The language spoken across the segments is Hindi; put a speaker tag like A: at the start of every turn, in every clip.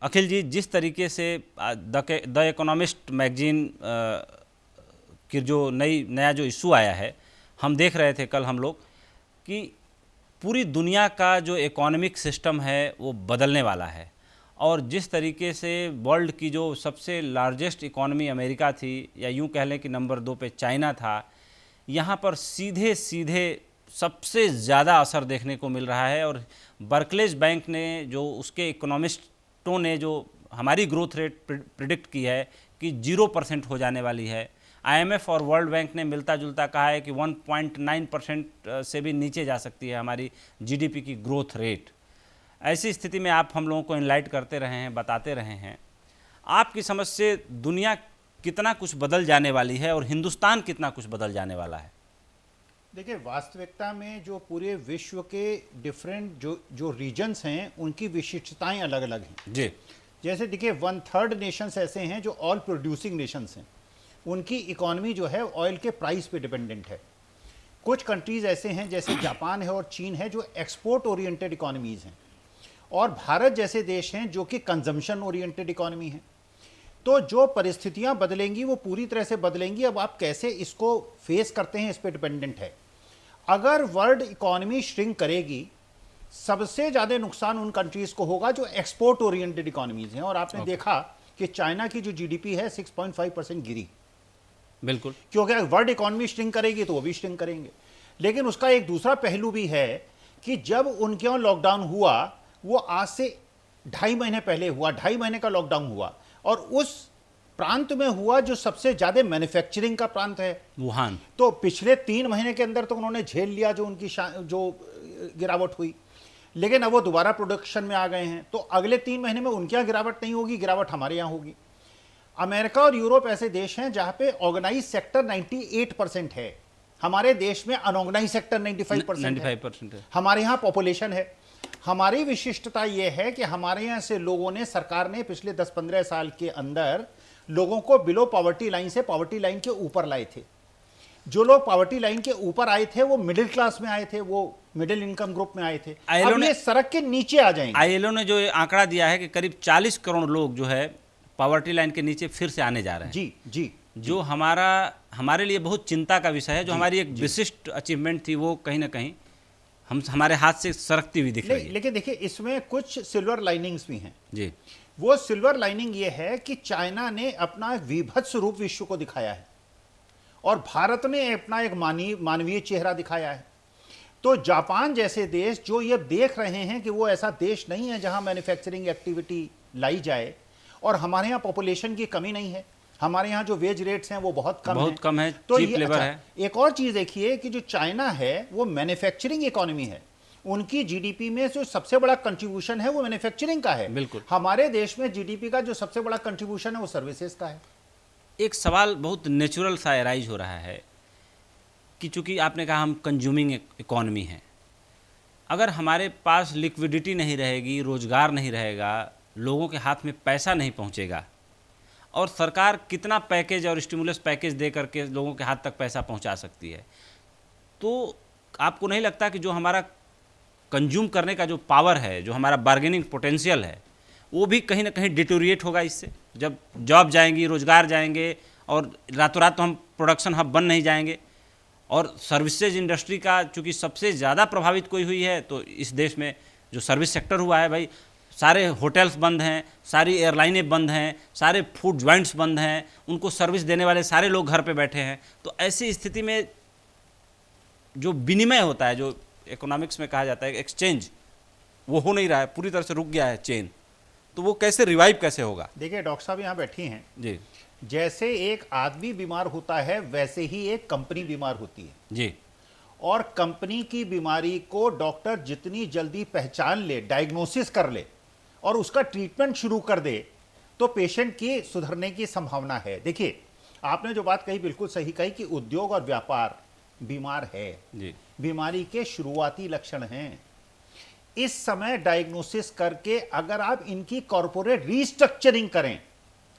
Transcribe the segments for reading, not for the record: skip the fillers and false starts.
A: अखिल जी, जिस तरीके से द इकोनॉमिस्ट मैगजीन की जो नया जो इशू आया है, हम देख रहे थे कल हम लोग कि पूरी दुनिया का जो इकोनॉमिक सिस्टम है वो बदलने वाला है। और जिस तरीके से वर्ल्ड की जो सबसे लार्जेस्ट इकोनॉमी अमेरिका थी, या यूं कह लें कि नंबर 2 पे चाइना था, यहाँ पर सीधे सीधे सबसे ज़्यादा असर देखने को मिल रहा है। और बर्कलेज बैंक ने जो उसके इकोनॉमिस्टों ने जो हमारी ग्रोथ रेट प्रिडिक्ट की है कि 0% हो जाने वाली है, IMF और वर्ल्ड बैंक ने मिलता जुलता कहा है कि 1.9% से भी नीचे जा सकती है हमारी GDP की ग्रोथ रेट। ऐसी स्थिति में आप हम लोगों को इनलाइट करते रहे हैं, बताते रहे हैं, आपकी समझ से दुनिया कितना कुछ बदल जाने वाली है और हिंदुस्तान कितना कुछ बदल जाने वाला है?
B: देखिए, वास्तविकता में जो पूरे विश्व के डिफरेंट जो रीजन्स हैं उनकी विशिष्टताएं अलग अलग हैं
A: जी।
B: जैसे देखिए, 1/3 नेशंस ऐसे हैं जो ऑयल प्रोड्यूसिंग नेशंस हैं, उनकी इकोनॉमी जो है ऑयल के प्राइस पे डिपेंडेंट है। कुछ कंट्रीज ऐसे हैं जैसे जापान है और चीन है जो एक्सपोर्ट ओरिएंटेड इकोनॉमीज हैं, और भारत जैसे देश हैं जो कि कंजम्पशन ओरिएंटेड इकोनॉमी है। तो जो परिस्थितियां बदलेंगी वो पूरी तरह से बदलेंगी। अब आप कैसे इसको फेस करते हैं इस पे डिपेंडेंट है। अगर वर्ल्ड इकोनॉमी श्रिंक करेगी, सबसे ज़्यादा नुकसान उन कंट्रीज को होगा जो एक्सपोर्ट ओरिएंटेड इकोनॉमीज हैं। और आपने देखा कि चाइना की जो जीडीपी है 6.5% गिरी,
A: बिल्कुल,
B: क्योंकि अगर वर्ल्ड इकोनॉमी श्रिंक करेगी तो वो भी श्रिंक करेंगे। लेकिन उसका एक दूसरा पहलू भी है कि जब उनके यहाँ लॉकडाउन हुआ, वो आज से 2.5 महीने पहले हुआ, 2.5 महीने का लॉकडाउन हुआ, और उस प्रांत में हुआ जो सबसे ज्यादा मैन्युफैक्चरिंग का प्रांत है,
A: वुहान।
B: तो पिछले 3 महीने के अंदर तो उन्होंने झेल लिया जो उनकी जो गिरावट हुई। लेकिन अब वो दोबारा प्रोडक्शन में आ गए हैं, तो अगले 3 महीने में उनके यहाँ गिरावट नहीं होगी, गिरावट हमारे यहाँ होगी। अमेरिका और यूरोप ऐसे देश हैं जहां पे ऑर्गेनाइज सेक्टर 98% है। हमारे देश में अनऑर्गेनाइज सेक्टर 95% है। हमारे यहाँ पॉपुलेशन है। हमारी विशिष्टता यह है कि हमारे यहाँ से लोगों ने, सरकार ने पिछले 10-15 साल के अंदर लोगों को बिलो पॉवर्टी लाइन से पॉवर्टी लाइन के ऊपर लाए थे। जो लोग पॉवर्टी लाइन के ऊपर आए थे वो मिडिल क्लास में आए थे, वो मिडिल इनकम ग्रुप में आए थे। अब ये सड़क के नीचे आ जाएंगे।
A: ILO ने जो आंकड़ा दिया है कि करीब 40 करोड़ लोग जो है पॉवर्टी लाइन के नीचे फिर से आने जा रहे हैं।
B: जी जी,
A: जो हमारे लिए बहुत चिंता का विषय है। जो हमारी एक विशिष्ट अचीवमेंट थी वो कहीं ना कहीं हमारे हाथ से सरकती हुई दिख रही है।
B: लेकिन देखिए, इसमें कुछ सिल्वर लाइनिंग्स भी हैं
A: जी।
B: वो सिल्वर लाइनिंग ये है कि चाइना ने अपना एक विभत्स रूप विश्व को दिखाया है और भारत ने अपना एक मानवीय चेहरा दिखाया है। तो जापान जैसे देश जो ये देख रहे हैं कि वो ऐसा देश नहीं है जहां मैन्युफैक्चरिंग एक्टिविटी लाई जाए, और हमारे यहाँ पॉपुलेशन की कमी नहीं है, हमारे यहाँ जो वेज रेट्स हैं वो बहुत कम है। तो
A: चीप लेबर है।
B: एक और चीज देखिए कि जो चाइना है वो मैन्युफैक्चरिंग इकोनॉमी है, उनकी जीडीपी में जो सबसे बड़ा कंट्रीब्यूशन है वो मैन्युफैक्चरिंग का है।
A: बिल्कुल।
B: हमारे देश में जीडीपी का जो सबसे बड़ा कंट्रीब्यूशन है वो सर्विसेज का है।
A: एक सवाल बहुत नेचुरल सा एराइज हो रहा है कि चूंकि आपने कहा हम कंज्यूमिंग इकोनॉमी हैं, अगर हमारे पास लिक्विडिटी नहीं रहेगी, रोजगार नहीं रहेगा, लोगों के हाथ में पैसा नहीं पहुंचेगा, और सरकार कितना पैकेज और स्टिमुलस पैकेज दे करके लोगों के हाथ तक पैसा पहुंचा सकती है, तो आपको नहीं लगता कि जो हमारा कंज्यूम करने का जो पावर है, जो हमारा बार्गेनिंग पोटेंशियल है, वो भी कहीं ना कहीं डिटोरिएट होगा इससे? जब जॉब जाएंगी, रोजगार जाएंगे, और रातों रात तो हम प्रोडक्शन हब बन नहीं जाएंगे। और सर्विसेज इंडस्ट्री का चूँकि सबसे ज़्यादा प्रभावित कोई हुई है, तो इस देश में जो सर्विस सेक्टर हुआ है, भाई सारे होटल्स बंद हैं, सारी एयरलाइनें बंद हैं, सारे फूड जॉइंट्स बंद हैं, उनको सर्विस देने वाले सारे लोग घर पे बैठे हैं। तो ऐसी स्थिति में जो विनिमय होता है, जो इकोनॉमिक्स में कहा जाता है एक्सचेंज, वो हो नहीं रहा है, पूरी तरह से रुक गया है चेन। तो वो कैसे रिवाइव कैसे होगा?
B: देखिए, डॉक्टर साहब यहाँ बैठी हैं
A: जी।
B: जैसे एक आदमी बीमार होता है वैसे ही एक कंपनी बीमार होती है
A: जी।
B: और कंपनी की बीमारी को डॉक्टर जितनी जल्दी पहचान ले, डायग्नोसिस कर ले और उसका ट्रीटमेंट शुरू कर दे, तो पेशेंट की सुधरने की संभावना है। देखिए, आपने जो बात कही बिल्कुल सही कही कि उद्योग और व्यापार बीमार है
A: जी।
B: बीमारी के शुरुआती लक्षण हैं। इस समय डायग्नोसिस करके अगर आप इनकी कॉर्पोरेट रिस्ट्रक्चरिंग करें,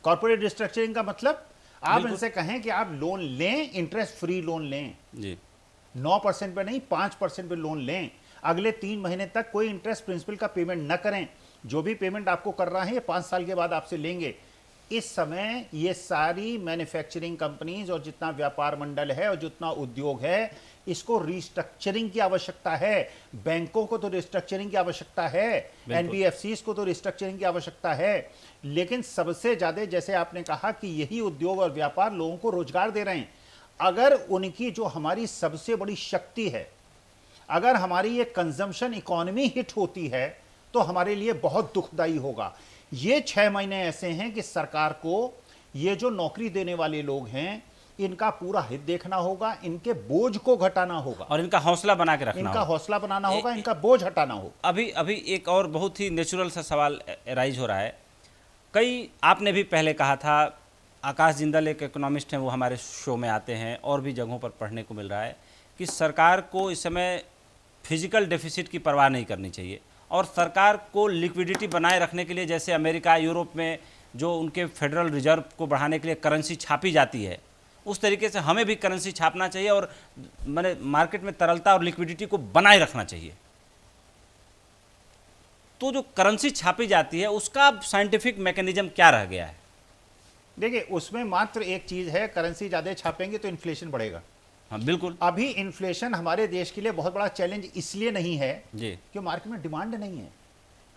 B: कॉर्पोरेट रिस्ट्रक्चरिंग का मतलब आप इनसे कहें कि आप लोन लें, इंटरेस्ट फ्री लोन लें
A: जी।
B: 9% पे नहीं, 5% पे लोन लें, अगले 3 महीने तक कोई इंटरेस्ट प्रिंसिपल का पेमेंट न करें, जो भी पेमेंट आपको कर रहा है ये 5 साल के बाद आपसे लेंगे। इस समय ये सारी मैन्युफैक्चरिंग कंपनीज और जितना व्यापार मंडल है और जितना उद्योग है, इसको रिस्ट्रक्चरिंग की आवश्यकता है। बैंकों को तो रिस्ट्रक्चरिंग की आवश्यकता है, एनबीएफसीज को तो रिस्ट्रक्चरिंग की आवश्यकता है, लेकिन सबसे ज्यादा जैसे आपने कहा कि यही उद्योग और व्यापार लोगों को रोजगार दे रहे हैं। अगर उनकी जो हमारी सबसे बड़ी शक्ति है, अगर हमारी ये कंजम्पशन इकोनॉमी हिट होती है तो हमारे लिए बहुत दुखदाई होगा। ये 6 महीने ऐसे हैं कि सरकार को ये जो नौकरी देने वाले लोग हैं इनका पूरा हित देखना होगा, इनके बोझ को घटाना होगा
A: और इनका हौसला बना के रखना
B: इनका
A: होगा।
B: हौसला बनाना होगा, इनका बोझ हटाना होगा।
A: अभी एक और बहुत ही नेचुरल सा सवाल राइज हो रहा है। आपने भी पहले कहा था, आकाश जिंदल एक इकोनॉमिस्ट हैं, वो हमारे शो में आते हैं और भी जगहों पर पढ़ने को मिल रहा है कि सरकार को इस समय फिजिकल डेफिसिट की परवाह नहीं करनी चाहिए और सरकार को लिक्विडिटी बनाए रखने के लिए, जैसे अमेरिका यूरोप में जो उनके फेडरल रिजर्व को बढ़ाने के लिए करेंसी छापी जाती है, उस तरीके से हमें भी करेंसी छापना चाहिए और मैंने मार्केट में तरलता और लिक्विडिटी को बनाए रखना चाहिए। तो जो करेंसी छापी जाती है उसका साइंटिफिक मैकेनिज्म क्या रह गया है?
B: देखिए, उसमें मात्र एक चीज है, करेंसी ज्यादा छापेंगे तो इन्फ्लेशन बढ़ेगा।
A: हाँ बिल्कुल।
B: अभी इन्फ्लेशन हमारे देश के लिए बहुत बड़ा चैलेंज इसलिए नहीं है
A: जी
B: कि मार्केट में डिमांड नहीं है।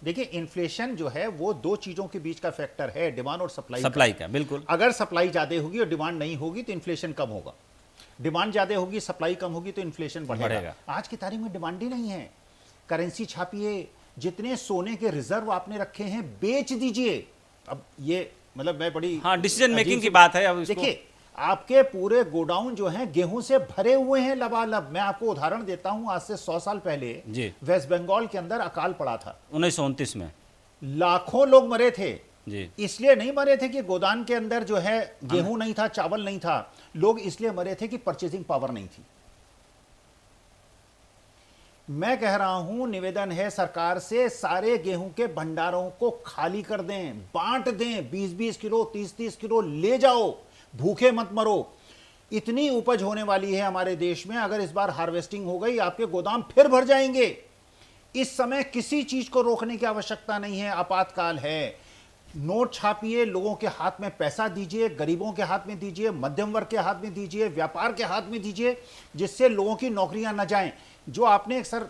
B: देखिए, इन्फ्लेशन जो है वो दो चीजों के बीच का फैक्टर है, डिमांड और सप्लाई
A: का। बिल्कुल।
B: अगर सप्लाई ज्यादा होगी और डिमांड नहीं होगी तो इन्फ्लेशन कम होगा, डिमांड ज्यादा होगी सप्लाई कम होगी तो इन्फ्लेशन बढ़ेगा। आज की तारीख में डिमांड ही नहीं है। करेंसी छापिए, जितने सोने के रिजर्व आपने रखे हैं बेच दीजिए। अब ये मतलब मैं बड़ी
A: डिसीजन मेकिंग की बात है। अब
B: देखिए, आपके पूरे गोडाउन जो हैं गेहूं से भरे हुए हैं लबालब। मैं आपको उदाहरण देता हूं, आज से 100 साल पहले वेस्ट बंगाल के अंदर अकाल पड़ा था
A: 1929 में।
B: लाखों लोग मरे थे
A: जी।
B: इसलिए नहीं मरे थे कि गोदाम के अंदर जो है गेहूं नहीं था, चावल नहीं था। लोग इसलिए मरे थे कि परचेजिंग पावर नहीं थी। मैं कह रहा हूं, निवेदन है सरकार से, सारे गेहूं के भंडारों को खाली कर दें, बांट दें। 20-20 किलो 30-30 किलो ले जाओ, भूखे मत मरो। इतनी उपज होने वाली है हमारे देश में, अगर इस बार हार्वेस्टिंग हो गई आपके गोदाम फिर भर जाएंगे। इस समय किसी चीज को रोकने की आवश्यकता नहीं है, आपातकाल है। नोट छापिए, लोगों के हाथ में पैसा दीजिए, गरीबों के हाथ में दीजिए, मध्यम वर्ग के हाथ में दीजिए, व्यापार के हाथ में दीजिए, जिससे लोगों की नौकरियां न जाएं। जो आपने सर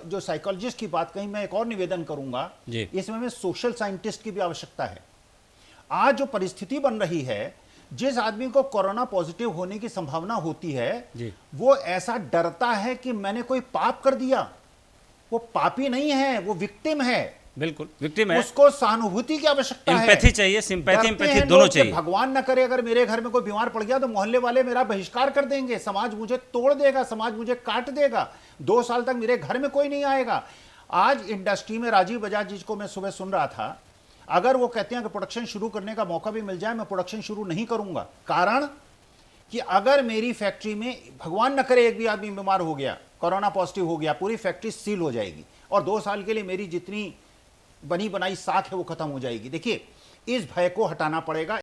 B: जो साइकोलॉजिस्ट की बात कही, मैं एक और निवेदन करूंगा, इसमें में सोशल साइंटिस्ट की भी आवश्यकता है। आज जो परिस्थिति बन रही है, जिस आदमी को कोरोना पॉजिटिव होने की संभावना होती है वो ऐसा डरता है कि मैंने कोई पाप कर दिया। वो पापी नहीं है, वो विक्टिम है।
A: बिल्कुल विक्टिम है।
B: उसको सहानुभूति की आवश्यकता है,
A: एम्पैथी चाहिए, सिंपैथी एम्पैथी दोनों चाहिए।
B: भगवान न करे अगर मेरे घर में कोई बीमार पड़ गया तो मोहल्ले वाले मेरा बहिष्कार कर देंगे, समाज मुझे तोड़ देगा, समाज मुझे काट देगा, 2 साल तक मेरे घर में कोई नहीं आएगा। आज इंडस्ट्री में राजीव बजाज जी को मैं सुबह सुन रहा था, अगर वो कहते हैं कि प्रोडक्शन शुरू करने का मौका भी मिल जाए, मैं प्रोडक्शन शुरू नहीं करूंगा। कारण कि अगर मेरी फैक्ट्री में भगवान न करे एक भी आदमी बीमार हो गया, कोरोना पॉजिटिव हो गया, पूरी फैक्ट्री सील हो जाएगी और 2 साल के लिए मेरी जितनी बनी बनाई साख है वो खत्म हो जाएगी। देखिए, इस भय को हटाना पड़ेगा।